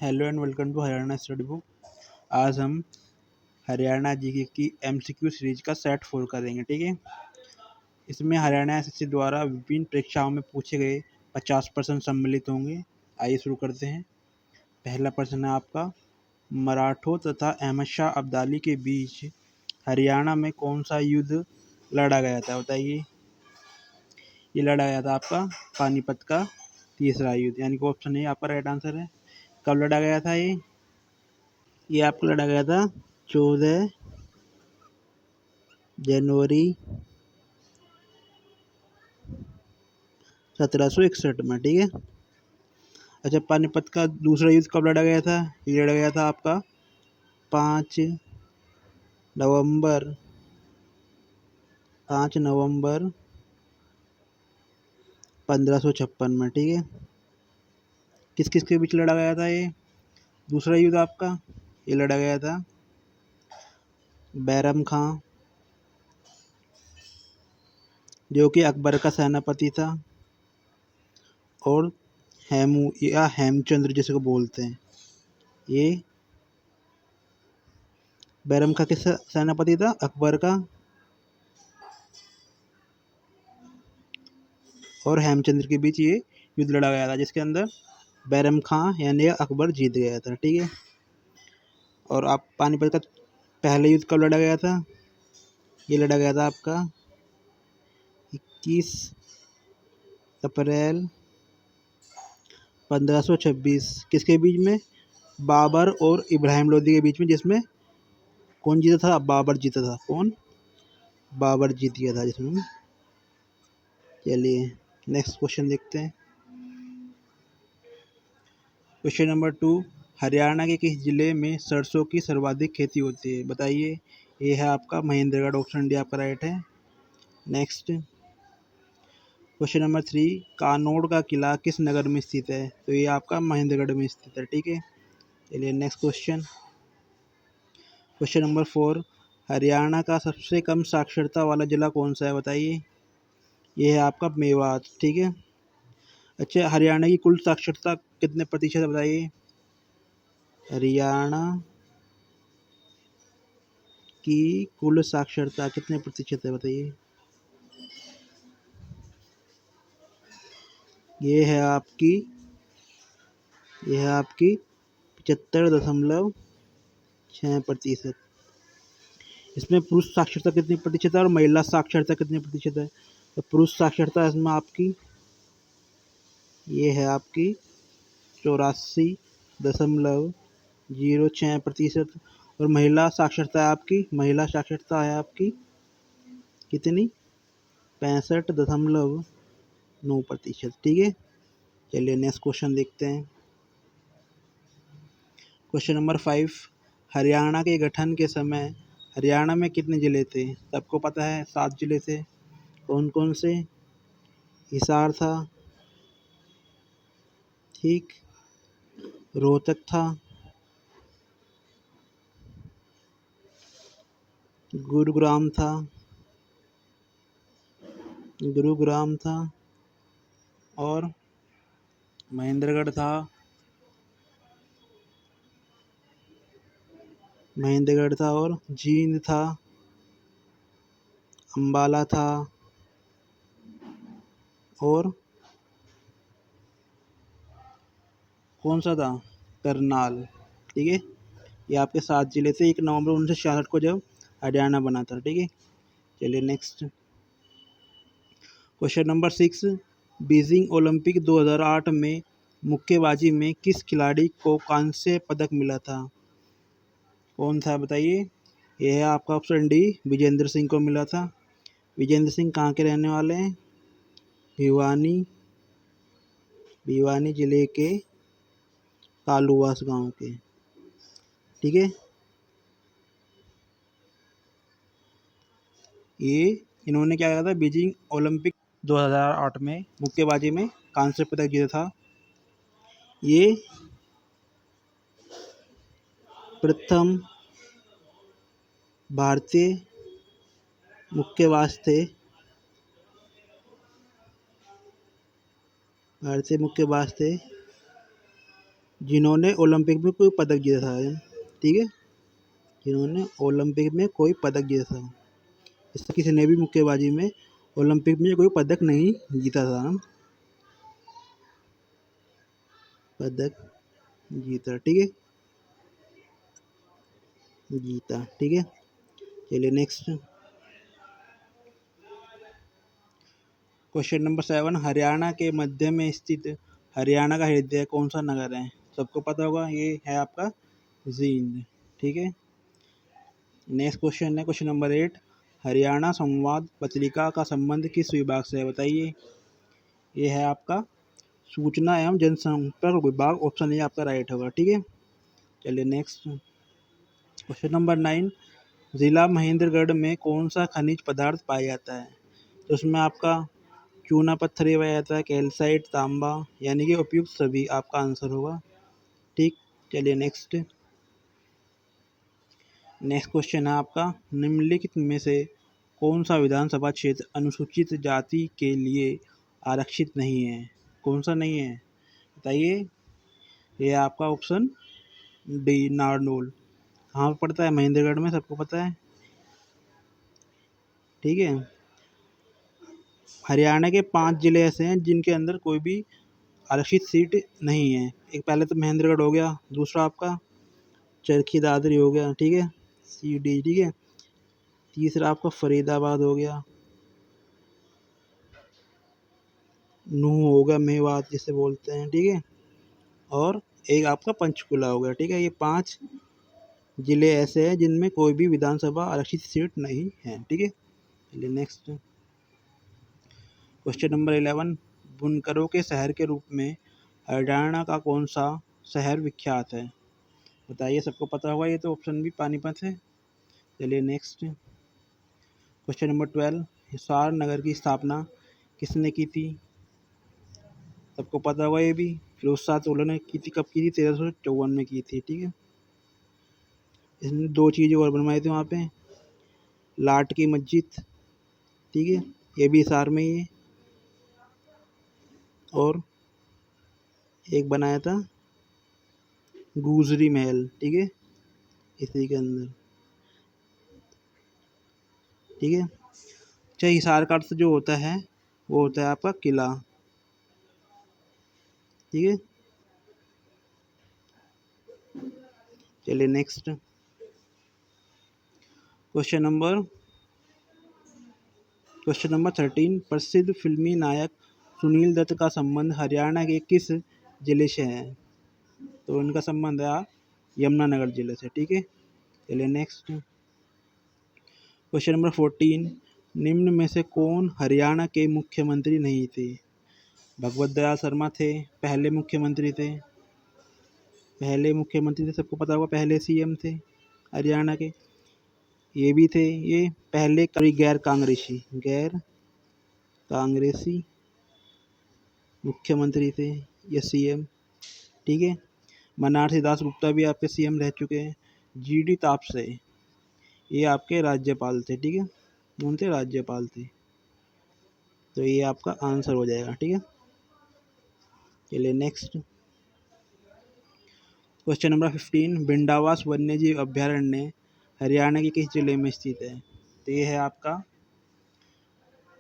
Hello and welcome to Haryana study book. आज हम Haryana GK की एमसीक्यू सीरीज का सेट 4 करेंगे। ठीक है, इसमें हरियाणा एसएससी द्वारा विभिन्न परीक्षाओं में पूछे गए 50% सम्मिलित होंगे। आइए शुरू करते हैं। पहला प्रश्न है आपका, मराठों तथा अहमद शाह अब्दाली के बीच हरियाणा में कौन सा युद्ध लड़ा गया था? बताइए। ये लड़ा गया था आपका पानीपत का तीसरा युद्ध, यानी कि ऑप्शन ए आपका राइट आंसर है। कब लड़ा गया था ये आपको लड़ा गया था 14 जनवरी 1761 में। ठीक है। अच्छा, पानीपत का दूसरा युद्ध कब लड़ा गया था? ये लड़ा गया था आपका 5 नवंबर 1556 में। ठीक है। किस किस के बीच लड़ा गया था ये दूसरा युद्ध आपका? ये लड़ा गया था बैरम खां, जो कि अकबर का सेनापति था, और हेमू या हेमचंद्र जिसको बोलते हैं। ये बैरम खां किस सेनापति था? अकबर का। और हेमचंद्र के बीच ये युद्ध लड़ा गया था, जिसके अंदर बैरम खां यानी अकबर जीत गया था। ठीक है। और आप पानीपत का पहला युद्ध कब लड़ा गया था? ये लड़ा गया था आपका 21 अप्रैल 1526। किसके बीच में? बाबर और इब्राहिम लोदी के बीच में, जिसमें कौन जीता था? बाबर जीता था। कौन? बाबर जीत गया था जिसमें। चलिए नेक्स्ट क्वेश्चन देखते हैं। क्वेश्चन नंबर 2, हरियाणा के किस जिले में सरसों की सर्वाधिक खेती होती है? बताइए। ये है आपका महेंद्रगढ़, ऑप्शन डी आपका राइट है। नेक्स्ट क्वेश्चन नंबर 3, कानोड़ का किला किस नगर में स्थित है? तो ये आपका महेंद्रगढ़ में स्थित है। ठीक है। चलिए next question. Question number 4, Haryana का सबसे कम साक्षरता वाला जिला कौन सा है? बताइए। ये है आपका मेवात। ठीक है। अच्छा, हरियाणा की कुल साक्षरता कितने प्रतिशत है? बताइए। हरियाणा की कुल साक्षरता कितने प्रतिशत है? बताइए। ये है आपकी 75.6%। इसमें पुरुष साक्षरता कितनी प्रतिशत है और महिला साक्षरता कितनी प्रतिशत है? तो पुरुष साक्षरता इसमें आपकी ये है आपकी 84.06%। और महिला साक्षरता है आपकी कितनी? 65.9%। ठीक है। चलिए नेक्स्ट क्वेश्चन देखते हैं। क्वेश्चन नंबर 5, हरियाणा के गठन के समय हरियाणा में कितने जिले थे? सबको पता है 7 जिले थे। कौन कौन से? हिसार था, ठीक, रोहतक था, गुरुग्राम था, और महेंद्रगढ़ था, और जींद था, अम्बाला था, और कौन सा था? करनाल। ठीक है। ये आपके 7 जिले थे 1 नवंबर 1966 को, जब हरियाणा बना था। ठीक है। चलिए next question number 6, Beijing Olympic 2008 में मुक्केबाजी में किस खिलाड़ी को कांस्य पदक मिला था? कौन था? बताइए। यह है आपका ऑप्शन डी, विजेंद्र सिंह को मिला था। विजेंद्र सिंह कहाँ के रहने वाले हैं? भिवानी जिले के कालूवास गांव के। ठीक है। ये इन्होंने क्या करा था? बीजिंग ओलंपिक 2008 में मुक्केबाजी में कांस्य पदक जीता था। ये प्रथम भारतीय मुक्केबाज थे जिन्होंने ओलंपिक में कोई पदक जीता था, ठीक है, जिन्होंने ओलंपिक में कोई पदक जीता था। इससे किसी ने भी मुक्केबाजी में ओलंपिक में कोई पदक नहीं जीता था, पदक जीता, ठीक है, जीता, ठीक है। चलिए नेक्स्ट क्वेश्चन नंबर 7, हरियाणा के मध्य में स्थित हरियाणा का हृदय कौन सा नगर है? सबको पता होगा, ये है आपका जींद, ठीक है। नेक्स्ट क्वेश्चन है क्वेश्चन नंबर 8, हरियाणा संवाद पत्रिका का संबंध किस विभाग से है? बताइए। ये है आपका सूचना एवं जनसंपर्क विभाग, ऑप्शन ए आपका राइट होगा, ठीक है। चलिए नेक्स्ट क्वेश्चन नंबर 9, जिला महेंद्रगढ़ में कौन सा खनिज पदार्थ पाया जाता है? तो उसमें आपका चूना पत्थर ही पाया जाता है, कैल्साइट, तांबा, यानी कि उपयुक्त सभी आपका आंसर होगा, ठीक। चलिए नेक्स्ट क्वेश्चन है आपका, निम्नलिखित में से कौन सा विधानसभा क्षेत्र अनुसूचित जाति के लिए आरक्षित नहीं है? कौन सा नहीं है बताइए। ये आपका ऑप्शन डी नारनौल। कहाँ पर पड़ता है? महेंद्रगढ़ में, सबको पता है, ठीक है। हरियाणा के 5 जिले ऐसे हैं जिनके अंदर कोई भी आरक्षित सीट नहीं है। एक पहले तो महेंद्रगढ़ हो गया, दूसरा आपका चरखी दादरी हो गया, ठीक है, सी डी, ठीक है, तीसरा आपका फरीदाबाद हो गया, नूह हो गया, मेवात जिसे बोलते हैं, ठीक है, और एक आपका पंचकुला हो गया, ठीक है। ये 5 जिले ऐसे हैं जिनमें कोई भी विधानसभा आरक्षित सीट नहीं है, ठीक है। चलिए नेक्स्ट क्वेश्चन नंबर 11, बुनकरों के शहर के रूप में हरियाणा का कौन सा शहर विख्यात है? बताइए, सबको पता होगा, ये तो ऑप्शन भी पानीपत है। चलिए नेक्स्ट क्वेश्चन नंबर 12, हिसार नगर की स्थापना किसने की थी? सबको पता होगा ये भी, फिरोज शाह तुगलक ने की थी। कब की थी? 1354 में की थी, ठीक है। इसने 2 चीज़ें और बनवाई थी वहाँ पे, लाट की मस्जिद, ठीक है, ये भी हिसार में ही है, और एक बनाया था गुजरी महल, ठीक है, इसी के अंदर, ठीक है। अच्छा, हिसार का अर्थ जो होता है वो होता है आपका किला, ठीक है। चलिए नेक्स्ट क्वेश्चन नंबर 13, प्रसिद्ध फिल्मी नायक सुनील दत्त का संबंध हरियाणा के किस जिले से है? तो उनका संबंध है यमुनानगर जिले से, ठीक है। चलिए नेक्स्ट क्वेश्चन नंबर 14, निम्न में से कौन हरियाणा के मुख्यमंत्री नहीं थे? भगवत दयाल शर्मा थे, पहले मुख्यमंत्री थे, सबको पता होगा, पहले सीएम थे हरियाणा के, ये भी थे, ये पहले गैर कांग्रेसी मुख्यमंत्री थे, ये सीएम, ठीक है। बनारसी दास गुप्ता भी आपके सीएम रह चुके हैं। जीडी तापसे ये आपके राज्यपाल थे, ठीक है, कौन थे? राज्यपाल थे। तो ये आपका आंसर हो जाएगा, ठीक है। चलिए नेक्स्ट क्वेश्चन नंबर 15, भिंडावास वन्यजीव अभ्यारण्य हरियाणा के किस जिले में स्थित है? तो ये है आपका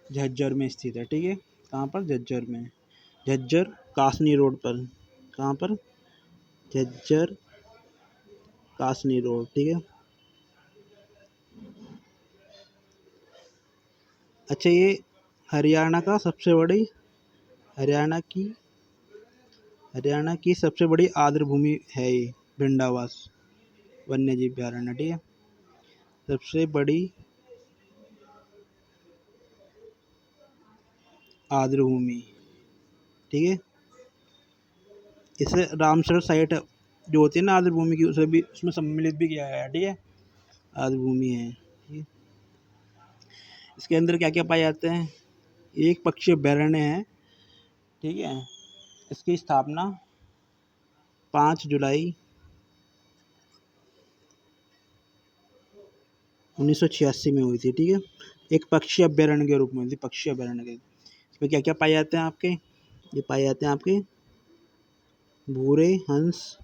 झज्जर में स्थित है, ठीक है। कहाँ पर? झज्जर में, झज्जर कासनी रोड पर, कहाँ पर? झज्जर कासनी रोड, ठीक है। अच्छा, ये हरियाणा का सबसे बड़ी हरियाणा की सबसे बड़ी आर्द्र भूमि है ये भिंडावास वन्यजीव अभ्यारण्य, ठीक है, सबसे बड़ी आर्द्र भूमि, ठीक है। इसे रामसर साइट जो होती है ना आर्द्र भूमि की, उसे भी उसमें सम्मिलित भी किया गया है, ठीक है, आर्द्र भूमि है, ठीक है। इसके अंदर क्या क्या पाए जाते हैं? एक पक्षी अभ्यारण्य है, ठीक है, इसकी स्थापना 5 जुलाई 1986 में हुई थी, ठीक है। एक पक्षी अभ्यारण्य के रूप में हुई थी, पक्षी अभ्यारण्य के। इसमें क्या क्या पाए जाते हैं आपके? ये पाए जाते हैं आपके भूरे हंस,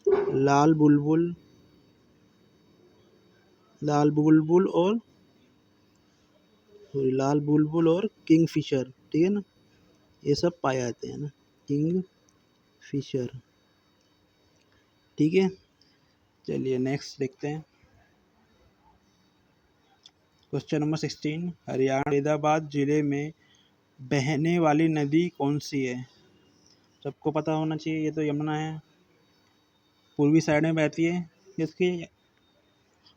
लाल बुलबुल, लाल बुलबुल और लाल बुलबुल और किंगफिशर, ठीक है ना, ये सब पाए जाते हैं ना, किंग फिशर, ठीक है। चलिए नेक्स्ट देखते हैं। क्वेश्चन नंबर 16, हरियाणा फरीदाबाद जिले में बहने वाली नदी कौन सी है? सबको पता होना चाहिए, ये तो यमुना है, पूर्वी साइड में बहती है, इसकी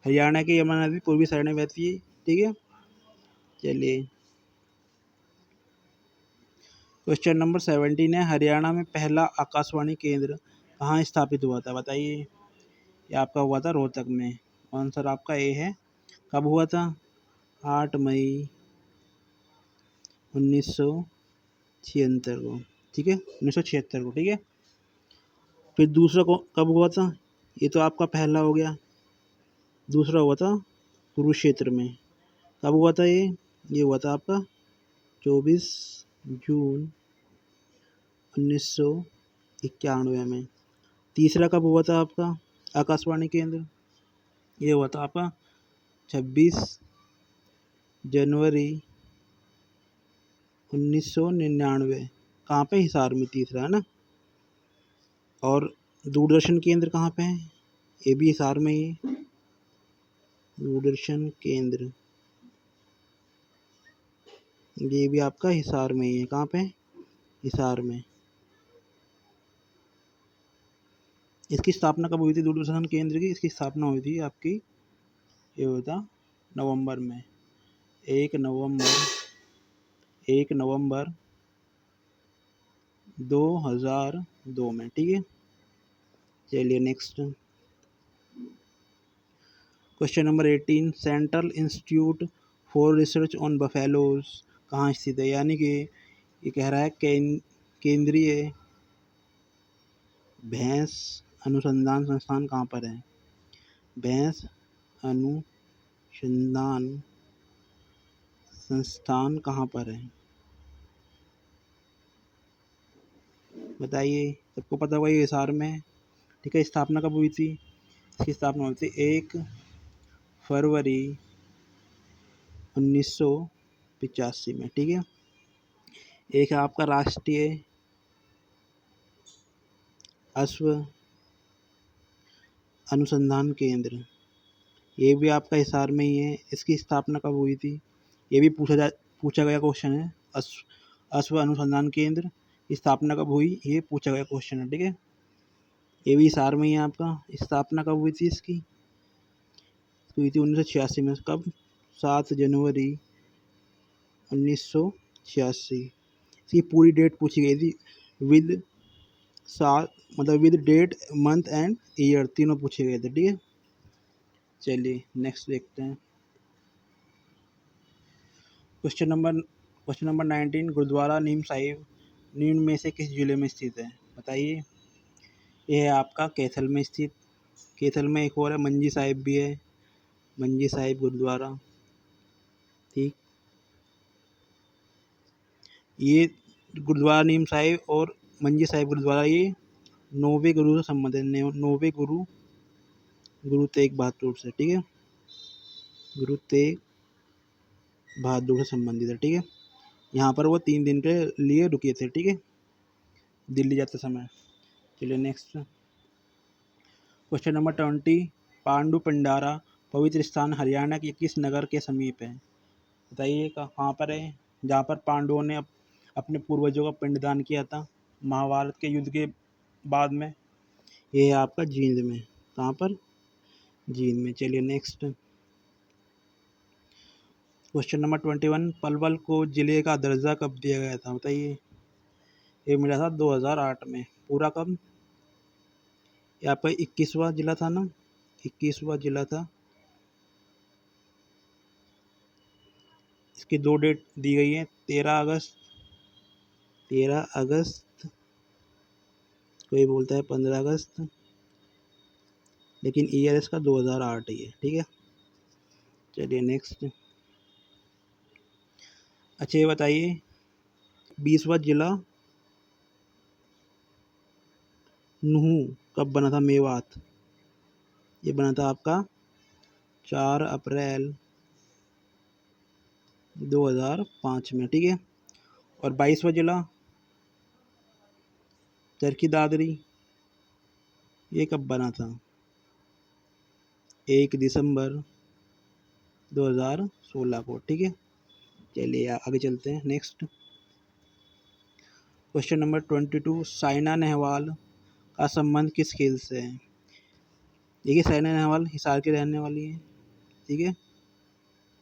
हरियाणा की यमुना नदी पूर्वी साइड में बहती है, ठीक है। चलिए क्वेश्चन नंबर 17 है, हरियाणा में पहला आकाशवाणी केंद्र कहाँ स्थापित हुआ था? बताइए। ये आपका हुआ था रोहतक में। आंसर आपका ए है। कब हुआ था? 8 मई 1976 को, ठीक है, 1976 को, ठीक है। फिर दूसरा को कब हुआ था? ये तो आपका पहला हो गया। दूसरा हुआ था कुरुक्षेत्र में। कब हुआ था ये हुआ था आपका 24 जून 1991 में। तीसरा कब हुआ था आपका आकाशवाणी केंद्र? ये हुआ था आपका 26 जनवरी 1999। कहाँ पे? हिसार में, तीसरा है ना। और दूरदर्शन केंद्र कहाँ पे है? ये भी हिसार में ही है। दूरदर्शन केंद्र ये भी आपका हिसार में ही है। कहाँ पे? हिसार में। इसकी स्थापना कब हुई थी दूरदर्शन केंद्र की? इसकी स्थापना हुई थी आपकी, ये होता नवंबर में, 1 नवंबर 2002 में, ठीक है। चलिए next question number 18, central institute for research on buffaloes कहाँ स्थित है? यानी कि ये कह रहा है केंद्रीय भैंस अनुसंधान संस्थान कहाँ पर है? भैंस अनुसंधान संस्थान कहाँ पर है? बताइए। सबको पता होगा ये हिसार में है, ठीक है। स्थापना कब हुई थी? इसकी स्थापना हुई थी 1 फरवरी 1985 में, ठीक है। एक है आपका राष्ट्रीय अश्व अनुसंधान केंद्र, ये भी आपका हिसार में ही है। इसकी स्थापना कब हुई थी? ये भी पूछा गया क्वेश्चन है। अश्व अनुसंधान केंद्र की स्थापना कब हुई? ये पूछा गया क्वेश्चन है, ठीक है। ये भी हिसार में ही है आपका। स्थापना कब हुई थी इसकी? हुई थी 1986 में। कब? 7 जनवरी 1986। इसकी पूरी डेट पूछी गई थी, विद साल, मतलब with date, month and year, तीनों पूछे गए थे, ठीक है। चलिए नेक्स्ट देखते हैं। क्वेश्चन नंबर 19, गुरुद्वारा नीम साहिब निम्न में से किस जिले में स्थित है? बताइए। ये है आपका कैथल में स्थित। कैथल में एक और है, मंजी साहिब भी है, मंजी साहिब गुरुद्वारा, ठीक। ये गुरुद्वारा नीम साहिब और मंजी साहिब गुरुद्वारा ये 9वें गुरु से संबंधित है। 9वें गुरु तेग बहादुर से, ठीक है, गुरु तेग बहादुर से संबंधित है, ठीक है। यहाँ पर वो 3 दिन के लिए रुके थे, ठीक है, दिल्ली जाते समय। चलिए next question number 20, Pandu Pindara पवित्र स्थान हरियाणा के किस नगर के समीप है? बताइए कहाँ पर है, जहाँ पर पांडवों ने अपने पूर्वजों का पिंडदान किया था महाभारत के युद्ध के बाद में। ये है आपका जींद में। कहाँ पर? जींद में। चलिए नेक्स्ट क्वेश्चन नंबर 21, पलवल को जिले का दर्जा कब दिया गया था? बताइए। ये मिला था 2008 में। पूरा कब? ये आपका 21वां जिला था ना, 21वां जिला था। इसकी 2 डेट दी गई है, 13 अगस्त, कोई बोलता है 15 अगस्त, लेकिन ईयर इसका 2008 ही है, ठीक है। चलिए नेक्स्ट। अच्छा ये बताइए, 20वां जिला नुहू कब बना था? मेवात, ये बना था आपका 4 अप्रैल 2005 में, ठीक है। और 22वां जिला चरखी दादरी, ये कब बना था? 1 दिसंबर 2016 को, ठीक है। चलिए आगे चलते हैं। Next question number 22, Saina Nehwal का संबंध किस खेल से है? देखिए साइना नेहवाल हिसार की रहने वाली है, ठीक है।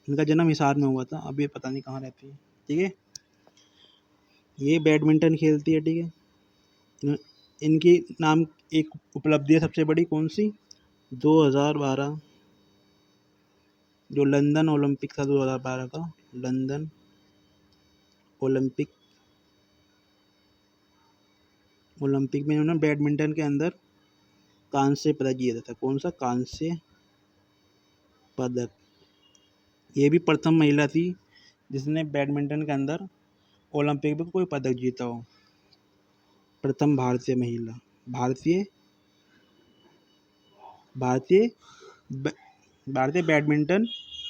इनका जन्म हिसार में हुआ था, अभी पता नहीं कहाँ रहती है, ठीक है। ये बैडमिंटन खेलती है, ठीक है। इनकी नाम एक उपलब्धि है सबसे बड़ी, कौन सी? 2012 जो लंदन ओलंपिक था, 2012 का लंदन ओलंपिक में इन्होंने बैडमिंटन के अंदर कांस्य पदक जीता था। कौन सा? कांस्य पदक। ये भी प्रथम महिला थी जिसने बैडमिंटन के अंदर ओलंपिक में कोई पदक जीता हो, प्रथम भारतीय महिला, भारतीय भारतीय भारतीय बैडमिंटन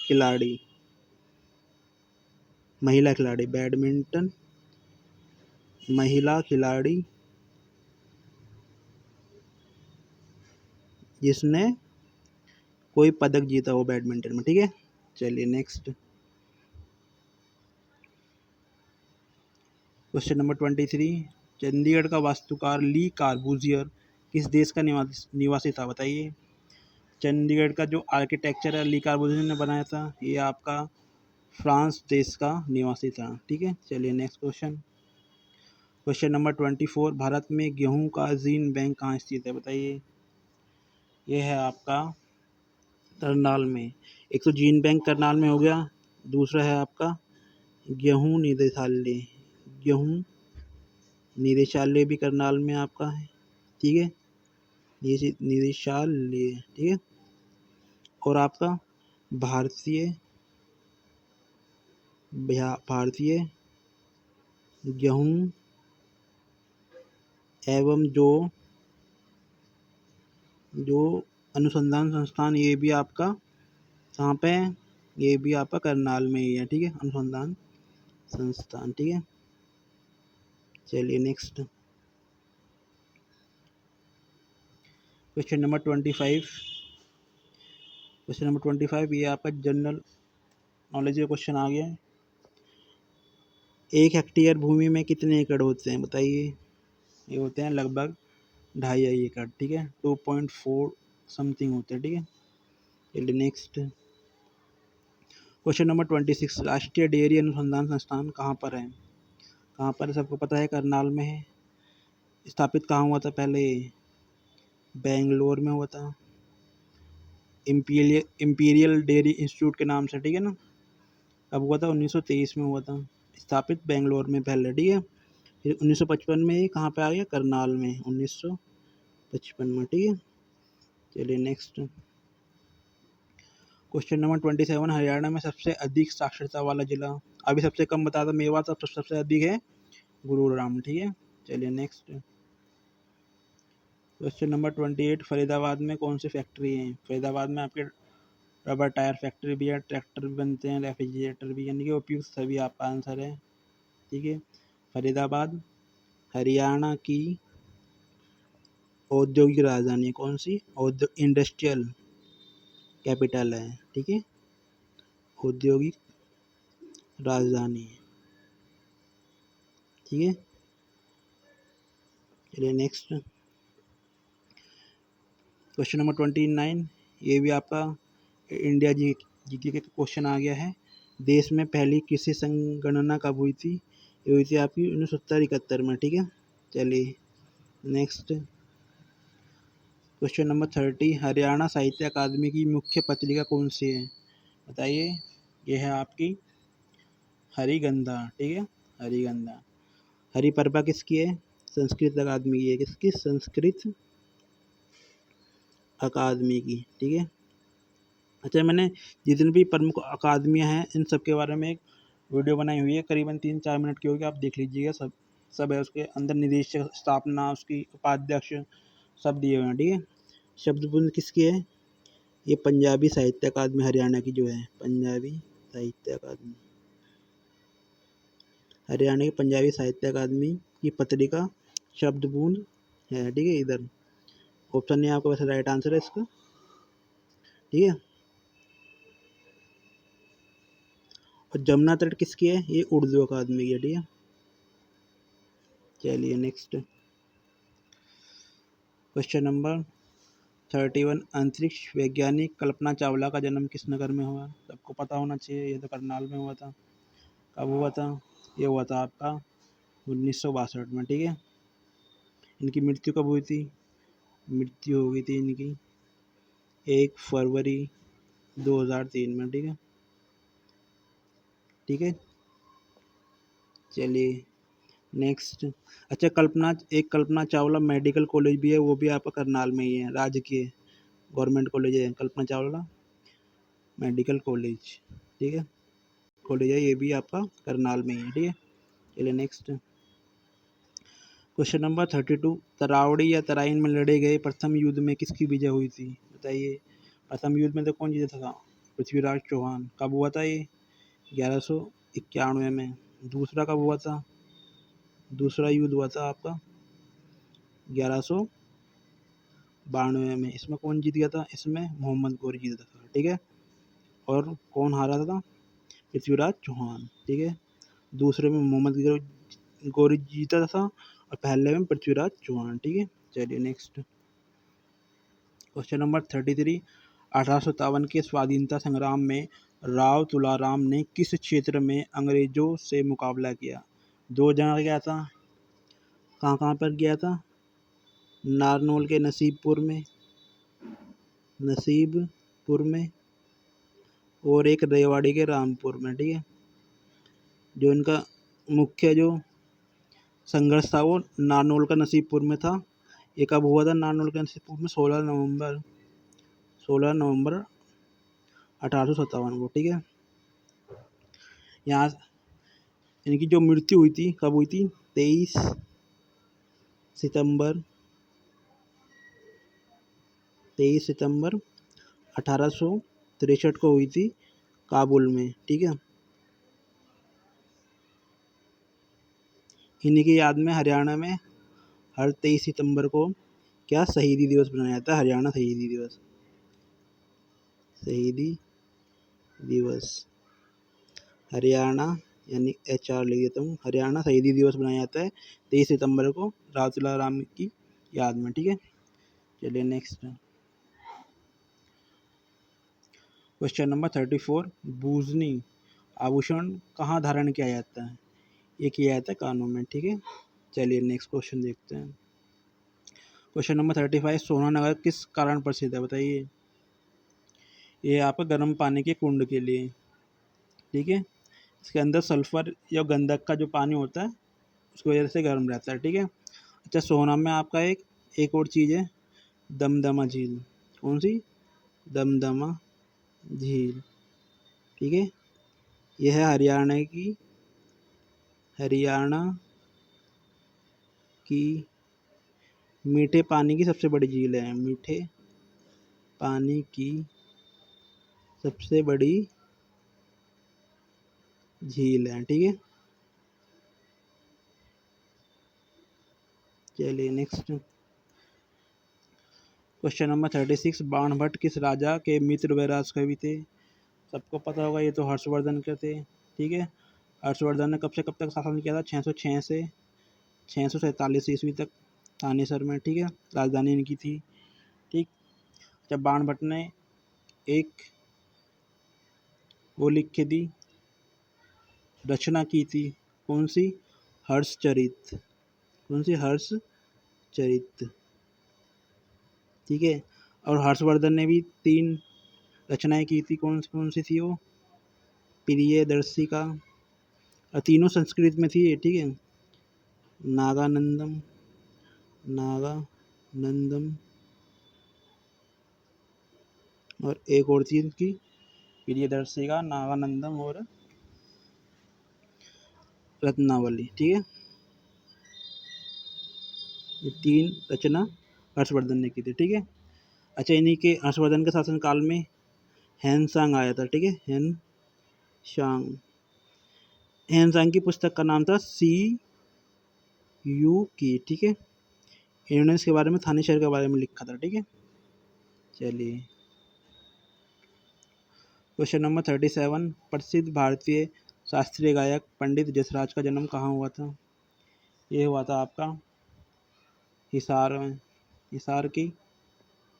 खिलाड़ी, महिला खिलाड़ी, बैडमिंटन महिला खिलाड़ी जिसने कोई पदक जीता हो बैडमिंटन में, ठीक है। चलिए नेक्स्ट क्वेश्चन नंबर 23, चंडीगढ़ का वास्तुकार ली कार्बूजियर किस देश का निवासी था? बताइए। चंडीगढ़ का जो आर्किटेक्चर है ली कार्बूजियर ने बनाया था, ये आपका फ्रांस देश का निवासी था, ठीक है। चलिए नेक्स्ट क्वेश्चन नंबर 24, भारत में गेहूं का जीन बैंक कहाँ स्थित है? बताइए। ये है आपका करनाल में। एक तो जीन बैंक करनाल में हो गया, दूसरा है आपका गेहूं निदेशालय, गेहूं निदेशालय भी करनाल में आपका है, ठीक है। ये निदेशालय, ठीक है। और आपका भारतीय भारतीय गेहूं एवं जो अनुसंधान संस्थान, ये भी आपका कहाँ पे है? ये भी आपका करनाल में ही है, ठीक है, अनुसंधान संस्थान, ठीक है। चलिए नेक्स्ट क्वेश्चन नंबर 25, ये आपका जनरल नॉलेज का क्वेश्चन आ गया है। 1 हेक्टेयर भूमि में कितने एकड़ होते हैं? बताइए। ये होते हैं लगभग 2.5 एकड़, ठीक है। 2.4 समथिंग होते हैं, ठीक है। चलिए नेक्स्ट क्वेश्चन नंबर 26, राष्ट्रीय डेयरी अनुसंधान संस्थान कहाँ पर है? कहाँ पर है? सबको पता है, करनाल में है। स्थापित कहाँ हुआ था पहले? बेंगलोर में हुआ था, इम्पीरियल डेयरी इंस्टीट्यूट के नाम से, ठीक है ना। कब हुआ था? 1923 में हुआ था, स्थापित बेंगलोर में पहले, ठीक है। फिर 1955 में ये कहाँ पे आ गया? करनाल में, 1955 में, ठीक है। चलिए नेक्स्ट क्वेश्चन नंबर 27, हरियाणा में सबसे अधिक साक्षरता वाला जिला? अभी सबसे कम बता था मेवात, अब सबसे अधिक है गुरुग्राम, ठीक है। चलिए नेक्स्ट क्वेश्चन नंबर 28, फरीदाबाद में कौन सी फैक्ट्री है? फरीदाबाद में आपके रबर टायर फैक्ट्री भी है, ट्रैक्टर भी बनते हैं, रेफ्रिजरेटर भी, यानी कि उपयुक्त सभी आपका आंसर है, ठीक है। फरीदाबाद हरियाणा की औद्योगिक राजधानी, कौन सी? इंडस्ट्रियल कैपिटल है, ठीक है, औद्योगिक राजधानी, ठीक है। चलिए नेक्स्ट क्वेश्चन नंबर 29, ये भी आपका इंडिया जीके के क्वेश्चन आ गया है। देश में पहली कृषि संगणना कब हुई थी? ये हुई थी आपकी 1970-71 में, ठीक है। चलिए नेक्स्ट क्वेश्चन नंबर 30, हरियाणा साहित्य अकादमी की मुख्य पत्रिका कौन सी है? बताइए। ये है आपकी हरिगंधा, ठीक है, हरिगंधा। हरिपर्पा किसकी है? संस्कृत अकादमी की है, किसकी? संस्कृत अकादमी की, ठीक है। अच्छा, मैंने जितनी भी प्रमुख अकादमियाँ हैं इन सब के बारे में एक वीडियो बनाई हुई है, करीबन 3-4 मिनट की होगी, आप देख लीजिएगा। सब है उसके अंदर, निदेशक, स्थापना, उसकी उपाध्यक्ष, सब दिए हुए हैं, ठीक है। शब्दपूंज किसकी है? ये पंजाबी साहित्य अकादमी हरियाणा की जो है, पंजाबी साहित्य अकादमी, हरियाणा की पंजाबी साहित्य अकादमी की पत्रिका शब्दपूंज है, ठीक है। इधर ऑप्शन नहीं आपका वैसे राइट आंसर है इसका, ठीक है। और जमुना तट किसकी है? ये उर्दू अकादमी की है, ठीक है। चलिए नेक्स्ट क्वेश्चन नंबर 31। अंतरिक्ष वैज्ञानिक कल्पना चावला का जन्म किस नगर में हुआ? सबको पता होना चाहिए, ये तो करनाल में हुआ था। कब हुआ था? ये हुआ था आपका 1962 में, ठीक है। इनकी मृत्यु कब हुई थी? मृत्यु हो गई थी इनकी 1 फरवरी 2003 में, ठीक है, ठीक है। चलिए नेक्स्ट। अच्छा, कल्पना चावला मेडिकल कॉलेज भी है, वो भी आपका करनाल में ही है, राजकीय गवर्नमेंट कॉलेज है कल्पना चावला मेडिकल कॉलेज, ठीक है, कॉलेज है, ये भी आपका करनाल में ही है, ठीक है। चलिए नेक्स्ट क्वेश्चन नंबर 32। तरावड़ी या तराइन में लड़े गए प्रथम युद्ध में किसकी विजय हुई थी? बताइए। प्रथम युद्ध में तो कौन जीता था? पृथ्वीराज चौहान। कब हुआ था ये? 1191 में। दूसरा कब हुआ था? दूसरा युद्ध हुआ था आपका 1192 में। इसमें कौन जीत गया था? इसमें मोहम्मद गौरी जीता था, ठीक है। और कौन हारा था? पृथ्वीराज चौहान, ठीक है। दूसरे में मोहम्मद गौरी जीता था और पहले में पृथ्वीराज चौहान, ठीक है। चलिए नेक्स्ट क्वेश्चन नंबर 33। 1857 के स्वाधीनता संग्राम में राव तुलाराम ने किस क्षेत्र में अंग्रेजों से मुकाबला किया? 2 जगह गया था। कहाँ कहाँ पर गया था? नारनौल के नसीबपुर में और एक रेवाड़ी के रामपुर में, ठीक है। जो इनका मुख्य जो संघर्ष था वो नारनौल का नसीबपुर में था। ये कब हुआ था नारनौल के नसीबपुर में? 16 नवंबर 1857 को, ठीक है। यहाँ इनकी जो मृत्यु हुई थी कब हुई थी? 23 सितंबर 1863 को हुई थी काबुल में, ठीक है। इन्हीं की याद में हरियाणा में हर 23 सितंबर को क्या शहीदी दिवस मनाया जाता है? हरियाणा शहीदी दिवस। शहीदी दिवस हरियाणा, यानी HR लिख देता हूँ, हरियाणा शहीदी दिवस मनाया जाता है 23 सितंबर को राव तुलाराम की याद में, ठीक है। चलिए नेक्स्ट क्वेश्चन नंबर 34। बूजनी आभूषण कहाँ धारण किया जाता है? ये किया जाता है कानों में, ठीक है। चलिए नेक्स्ट क्वेश्चन देखते हैं। Question number 35। सोना नगर किस कारण प्रसिद्ध है? बताइए। ये आपका गर्म पानी के कुंड के लिए, ठीक है। इसके अंदर सल्फर या गंधक का जो पानी होता है उसकी वजह से गर्म रहता है, ठीक है। अच्छा, सोना में आपका एक और चीज़ है, दमदमा झील। कौन सी? दमदमा झील, ठीक है। यह है हरियाणा की मीठे पानी की सबसे बड़ी झील है। मीठे पानी की सबसे बड़ी झील है, ठीक है। चलिए नेक्स्ट क्वेश्चन नंबर 36। बाणभट्ट किस राजा के मित्र व राजकवि थे? सबको पता होगा, ये तो हर्षवर्धन के थे, ठीक है। हर्षवर्धन ने कब से कब तक शासन किया था? 606 से 647 ईस्वी तक थानेसर में, ठीक है। राजधानी इनकी थी, ठीक। जब बाणभट्ट ने एक वो लिख के दी, रचना की थी, कौन सी? हर्षचरित। कौन सी? हर्षचरित, ठीक है। और हर्षवर्धन ने भी 3 रचनाएं की थी, कौन सी थी वो? प्रियदर्शिका, और तीनों संस्कृत में थी ये, ठीक है। नागानंदम और एक और थी इनकी प्रियदर्शिका, नागानंदम और रत्नावली, ठीक है। ये 3 रचना हर्षवर्धन ने की थी, ठीक है। अच्छा, इन्हीं के हर्षवर्धन के शासनकाल में हैन-सांग आया था, ठीक है, हैन-सांग। हैन-सांग की पुस्तक का नाम था सी यू की, ठीक है। इन्होंने इसके बारे में थाने शहर के बारे में लिखा था, ठीक है। चलिए, क्वेश्चन नंबर 37, प्रसिद्ध भारतीय शास्त्रीय गायक पंडित जसराज का जन्म कहाँ हुआ था? ये हुआ था आपका हिसार में, हिसार की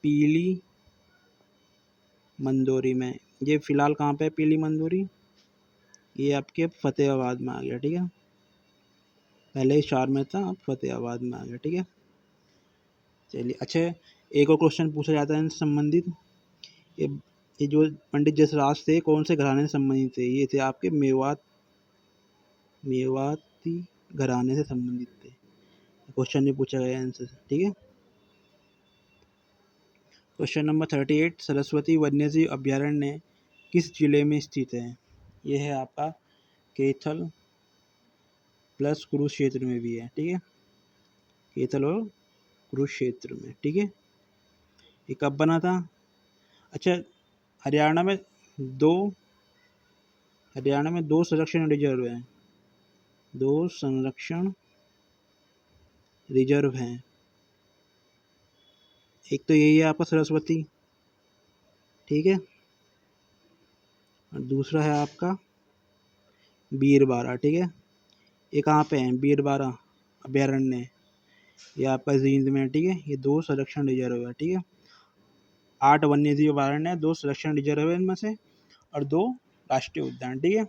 पीली मंदोरी में। ये फिलहाल कहाँ पे है पीली मंदोरी? ये आपके फतेहाबाद में आ गया, ठीक है। पहले हिसार में था, अब फतेहाबाद में आ गया, ठीक है। चलिए, अच्छा, एक और क्वेश्चन पूछा जाता है इनसे संबंधित। ये ये जो पंडित जसराज थे कौन से घराने से संबंधित थे? ये थे आपके मेवाती घराने से संबंधित थे। क्वेश्चन भी पूछा गया इनसे, ठीक है। क्वेश्चन नंबर 38, सरस्वती वन्यजीव अभयारण्य किस जिले में स्थित है? ये है आपका कैथल प्लस कुरुक्षेत्र में भी है, ठीक है। कैथल और कुरुक्षेत्र में, ठीक है। ये कब बना था? अच्छा, हरियाणा में दो संरक्षण रिजर्व हैं, 2 संरक्षण रिजर्व हैं। एक तो यही है आपका सरस्वती, ठीक है, और दूसरा है आपका बीरबारा, ठीक है। ये कहाँ पे है? बीरबारा अभयारण्य, ये आपका जींद में है, ठीक है। ये 2 संरक्षण रिजर्व है, ठीक है। 8 वन्यजीव अभयारण्य है, 2 संरक्षण रिजर्व है इनमें से, और 2 राष्ट्रीय उद्यान, ठीक है।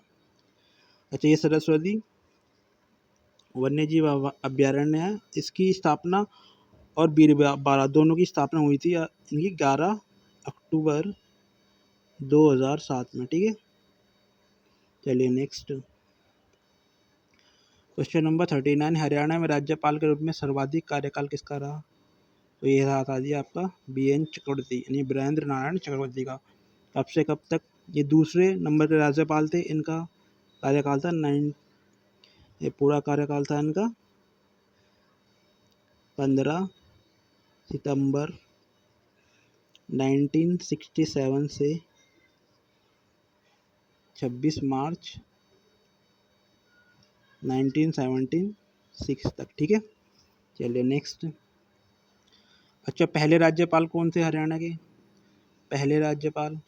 अच्छा, ये सरस्वती वन्यजीव अभयारण्य है, इसकी स्थापना और बीरबारा दोनों की स्थापना हुई थी इनकी 11 अक्टूबर 2007 में, ठीक है। चलिए नेक्स्ट, क्वेश्चन नंबर 39, हरियाणा में राज्यपाल के रूप में सर्वाधिक कार्यकाल किसका रहा? तो ये रहा था जी आपका BN चक्रवर्ती, यानी वीरेंद्र नारायण चक्रवर्ती का। कब से कब तक? ये दूसरे नंबर के राज्यपाल थे, इनका कार्यकाल था ये पूरा कार्यकाल था इनका 15 सितंबर 1967 से 26 मार्च 1976 तक, ठीक है। चलिए नेक्स्ट, अच्छा, पहले राज्यपाल कौन थे हरियाणा के? पहले राज्यपाल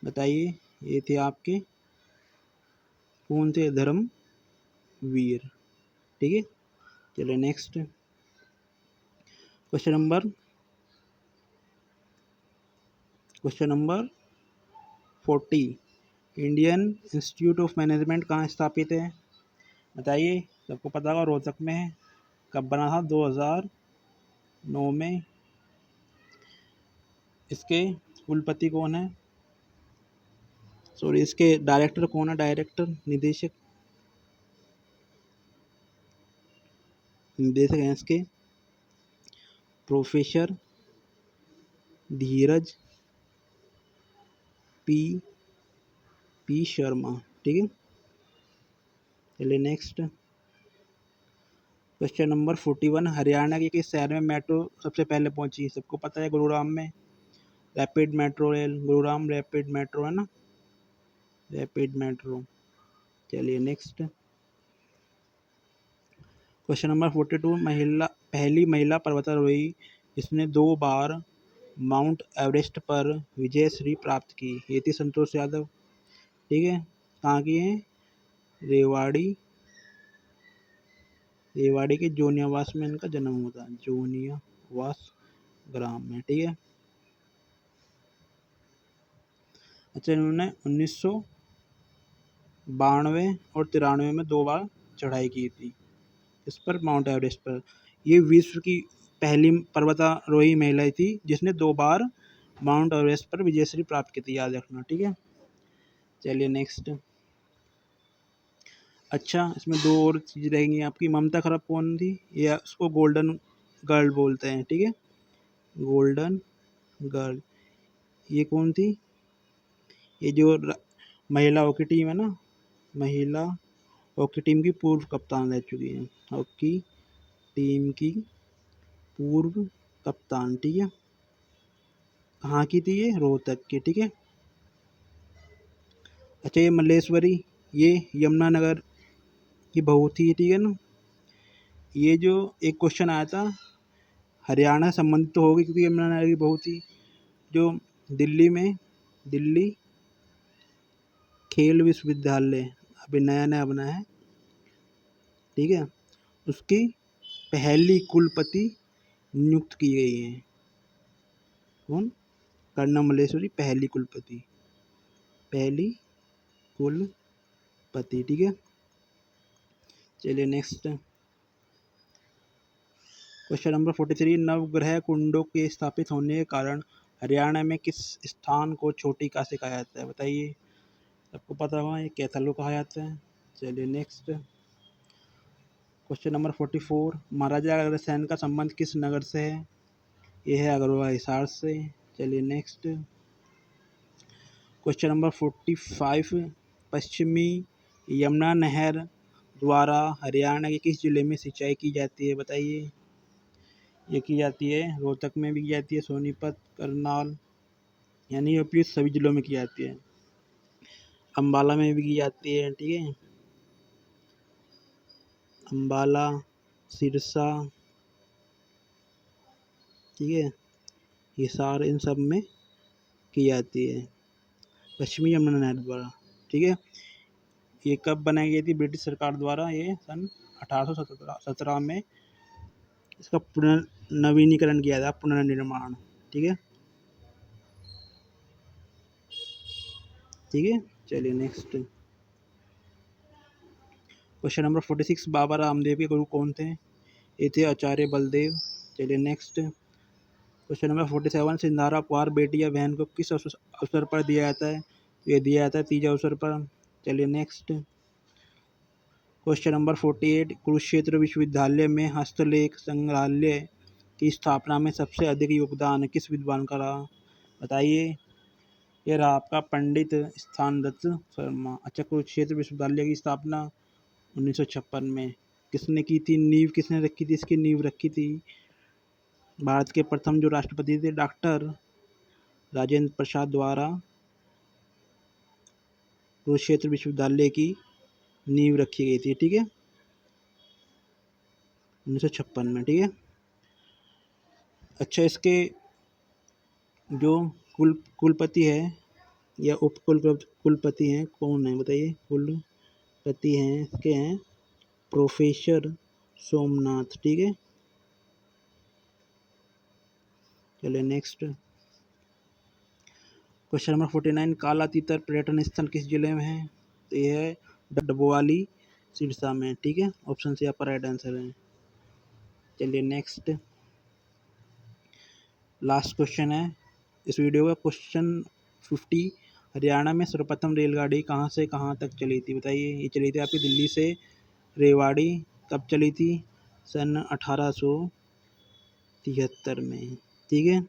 बताइए। ये थे आपके कौन थे? धर्मवीर, ठीक है। चलिए next, question number 40, Indian institute of management कहाँ स्थापित है? बताइए, सबको पता होगा रोहतक में है। कब बना था? 2009 में। इसके कुलपति कौन है? सॉरी, इसके डायरेक्टर कौन है? निदेशक हैं इसके प्रोफेसर धीरज पी शर्मा, ठीक है। चलिए नेक्स्ट, क्वेश्चन नंबर 41, हरियाणा के किस शहर में मेट्रो सबसे पहले पहुंची? सबको पता है गुरुग्राम में rapid metro rail, Gurugram rapid metro है ना, रैपिड मेट्रो। चलिए नेक्स्ट, क्वेश्चन नंबर 42, पहली महिला पर्वतारोही जिसने 2 बार माउंट एवरेस्ट पर विजय श्री प्राप्त की? ये थी संतोष यादव, ठीक है। कहाँ की है? रेवाड़ी के जोनियावास में इनका जन्म हुआ था, जोनियावास ग्राम में, ठीक है। अच्छा, इन्होंने 1992 और 93 में 2 बार चढ़ाई की थी इस पर, माउंट एवरेस्ट पर। ये विश्व की पहली पर्वतारोही महिला थी जिसने 2 बार माउंट एवरेस्ट पर विजयश्री प्राप्त की थी, याद रखना, ठीक है। चलिए नेक्स्ट, अच्छा, इसमें 2 और चीज़ रहेंगी आपकी। ममता खरब कौन थी? या उसको गोल्डन गर्ल बोलते हैं, ठीक है, गोल्डन गर्ल। ये कौन थी? ये जो महिला हॉकी टीम है ना, महिला हॉकी टीम की पूर्व कप्तान रह चुकी हैं, हॉकी टीम की पूर्व कप्तान, ठीक है। कहाँ की थी ये? रोहतक की, ठीक है। अच्छा, ये मल्लेश्वरी, ये यमुनानगर की बहू थी, ठीक है ना। ये जो एक क्वेश्चन आया था, हरियाणा संबंधित तो होगी क्योंकि यमुनानगर की बहू थी, जो दिल्ली खेल विश्वविद्यालय अभी नया नया बना है, ठीक है, उसकी पहली कुलपति नियुक्त की गई है। कौन? कर्णा मल्लेश्वरी पहली कुलपति, ठीक है। चलिए नेक्स्ट क्वेश्चन नंबर 43। नवग्रह कुंडों के स्थापित होने के कारण हरियाणा में किस स्थान को छोटी काशी कहा जाता है? बताइए, सबको पता होगा, ये कैथल को कहा जाता है। चलिए next question number 44। Maharaja Agrasen का संबंध किस नगर से है? ये है अग्रवा हिसार से। चलिए नेक्स्ट क्वेश्चन नंबर 45। पश्चिमी यमुना नहर द्वारा हरियाणा के किस जिले में सिंचाई की जाती है? बताइए। ये की जाती है रोहतक में भी की जाती है, सोनीपत, करनाल, यानी यूपी सभी जिलों में की जाती है। अम्बाला में भी की जाती है, ठीक है। अम्बाला, सिरसा, ठीक है, हिसार, इन सब में की जाती है पश्चिमी यमुना नहर द्वारा, ठीक है। ये कब बनाई गई थी ब्रिटिश सरकार द्वारा? ये सन 1817 में इसका पुनर्नवीनीकरण किया था, पुनर्निर्माण, ठीक है, ठीक है। चलिए next question number 46। Baba Ramdev के गुरु कौन थे? ये थे आचार्य बलदेव। चलिए नेक्स्ट क्वेश्चन नंबर 47। सिंधारा उपहार बेटी या बहन को किस अवसर पर दिया जाता है? ये दिया जाता है तीज अवसर पर। चलिए नेक्स्ट क्वेश्चन नंबर 48। कुरुक्षेत्र विश्वविद्यालय में हस्तलेख संग्रहालय की स्थापना में सबसे अधिक योगदान किस विद्वान का रहा? बताइए। ये रहा आपका पंडित स्थानदत्त शर्मा। अच्छा, कुरुक्षेत्र विश्वविद्यालय की स्थापना 1956 में किसने की थी? नींव किसने रखी थी? इसकी नींव रखी थी भारत के प्रथम जो राष्ट्रपति थे, डॉक्टर राजेंद्र प्रसाद द्वारा कुरुक्षेत्र विश्वविद्यालय की नींव रखी गई थी, ठीक है, 1956 में, ठीक है। अच्छा, इसके जो कुलपति है या उप कुलपति हैं कौन है? बताइए। कुलपति हैं इसके हैं प्रोफेसर सोमनाथ, ठीक है। चलिए नेक्स्ट क्वेश्चन नंबर 49। काला तीतर पर्यटन स्थल किस जिले में है? तो ये है डबवाली, सिरसा में, ठीक है। ऑप्शन सी आपका राइट आंसर है। चलिए नेक्स्ट लास्ट क्वेश्चन है इस वीडियो का, क्वेश्चन 50। हरियाणा में सर्वप्रथम रेलगाड़ी कहाँ से कहाँ तक चली थी? बताइए। ये चली थी आपकी दिल्ली से रेवाड़ी। कब चली थी? सन 1873 में, ठीक है।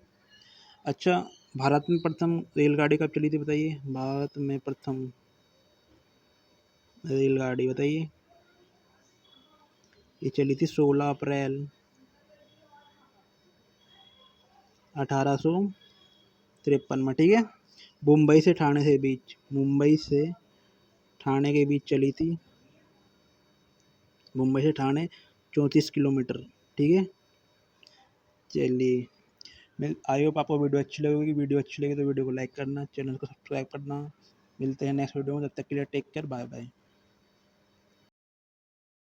अच्छा, भारत में प्रथम रेलगाड़ी कब चली थी? बताइए। भारत में प्रथम रेलगाड़ी, बताइए। ये चली थी 16 अप्रैल 1853 में, ठीक है। मुंबई से ठाणे के बीच चली थी। मुंबई से ठाणे 34 किलोमीटर, ठीक है। चलिए, मैं आई होप आपको वीडियो अच्छी लगेगी। वीडियो अच्छी लगी तो वीडियो को लाइक करना, चैनल को सब्सक्राइब करना। मिलते हैं नेक्स्ट वीडियो में, तब तक के लिए टेक केयर, बाय बाय।